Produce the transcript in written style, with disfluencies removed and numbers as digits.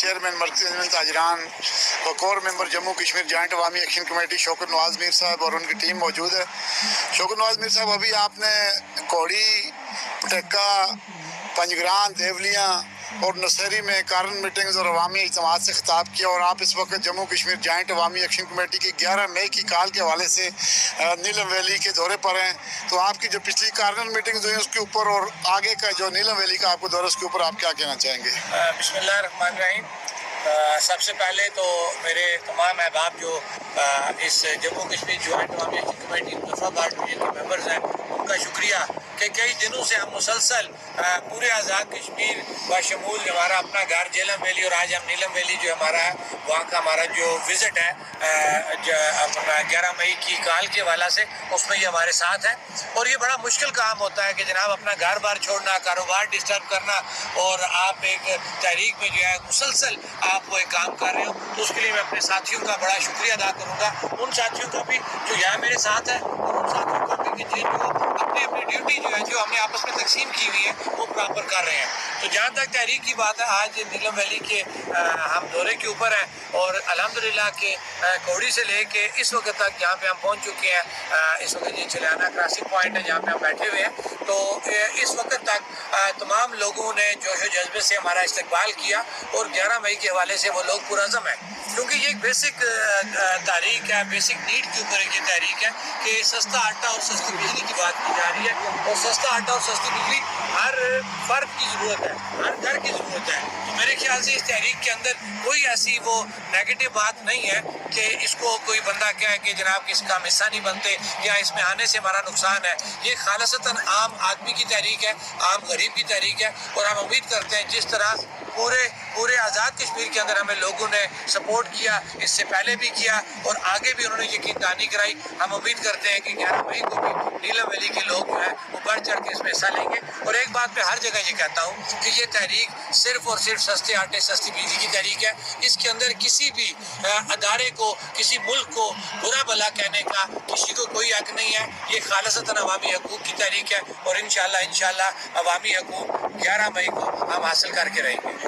Chairman مرکزی انجمن تاجران و کور ممبر Jammu Kashmir joint عوامی ایکشن کمیٹی شوکت نواز میر صاحب اور ان کی ٹیم موجود ہے۔ شوکت نواز میر صاحب، ابھی آپ نے کوڑی، پٹکا، پنجگران، دیولیاں اور نصیری میں کارن میٹنگز اور عوامی اجتماعات سے خطاب کیا، اور آپ اس وقت جموں کشمیر جوائنٹ عوامی ایکشن کمیٹی کی 11 مئی کی کال کے حوالے سے نیلم ویلی کے دورے پر ہیں۔ تو آپ کی جو پچھلی کارن میٹنگز ہوئی اس کے اوپر اور آگے کا جو نیلم ویلی کا آپ کو دورہ، اس کے اوپر آپ کیا کہنا چاہیں گے؟ بسم اللہ الرحمن الرحیم۔ سب سے پہلے تو میرے تمام احباب جو اس جموں کشمیر جوائنٹ عوامی ایکشن کمیٹی مظفرآباد ڈویژن کے ممبرز ہیں، ان کا شکریہ کہ کئی دنوں سے ہم مسلسل پورے آزاد کشمیر بشمول ہمارا اپنا گھر جیلم ویلی، اور آج ہم نیلم ویلی جو ہمارا ہے وہاں کا ہمارا جو وزٹ ہے 11 مئی کی کال کے حوالے سے، اس میں یہ ہمارے ساتھ ہے۔ اور یہ بڑا مشکل کام ہوتا ہے کہ جناب اپنا گھر بار چھوڑنا، کاروبار ڈسٹرب کرنا، اور آپ ایک تحریک میں جو ہے مسلسل آپ وہ ایک کام کر رہے ہو، تو اس کے لیے میں اپنے ساتھیوں کا بڑا شکریہ ادا کروں گا، ان ساتھیوں کا بھی جو یہاں میرے ساتھ ہے، اور ان ساتھیوں کا بھی کہ جو اپنی ڈیوٹی جو ہے جو ہم نے آپس میں تقسیم کی ہوئی ہے وہ پراپر کر رہے ہیں۔ تو جہاں تک تحریک کی بات ہے، آج نیلم ویلی کے ہم دورے کے اوپر ہیں، اور الحمدللہ کہ کوڑی سے لے کے اس وقت تک جہاں پہ ہم پہنچ چکے ہیں، اس وقت یہ چلیانہ کراسنگ پوائنٹ ہے جہاں پہ ہم بیٹھے ہوئے ہیں، تو اس وقت تک تمام لوگوں نے جوش و جذبے سے ہمارا استقبال کیا، اور 11 مئی کے حوالے سے وہ لوگ پرعزم ہیں، کیونکہ یہ ایک بیسک تحریک ہے، بیسک نیڈ کے اوپر یہ تحریک ہے کہ سستا آٹا اور سستی بجلی کی بات کی جا رہی ہے، اور سستا آٹا اور سستی بجلی ہر فرد کی ضرورت ہے، ہر گھر کی ضرورت ہے۔ تو میرے خیال سے اس تحریک کے اندر کوئی ایسی وہ نیگیٹو بات نہیں ہے کہ اس کو کوئی بندہ کہے کہ جناب اس کا ہم حصہ نہیں بنتے یا اس میں آنے سے ہمارا نقصان ہے۔ یہ خالصتاً عام آدمی کی تحریک ہے، عام غریب کی تحریک ہے، اور ہم امید کرتے ہیں جس طرح پورے آزاد کشمیر کے اندر ہمیں لوگوں نے سپورٹ کیا، اس سے پہلے بھی کیا اور آگے بھی انہوں نے یقین دہانی کرائی، ہم امید کرتے ہیں کہ 11 مئی کو بھی نیلم ویلی کے لوگ جو ہے وہ بڑھ چڑھ کے اس میں حصہ لیں گے۔ اور ایک بات میں ہر جگہ یہ کہتا ہوں کہ یہ تحریک صرف اور صرف سستے آٹے سستی بجلی کی تحریک ہے، اس کے اندر کسی بھی ادارے کو، کسی ملک کو برا بھلا کہنے کا کسی کو کوئی حق نہیں ہے۔ یہ خالصتاً عوامی حقوق کی تحریک ہے، اور انشاءاللہ عوامی حقوق 11 مئی کو ہم حاصل کر کے رہیں گے۔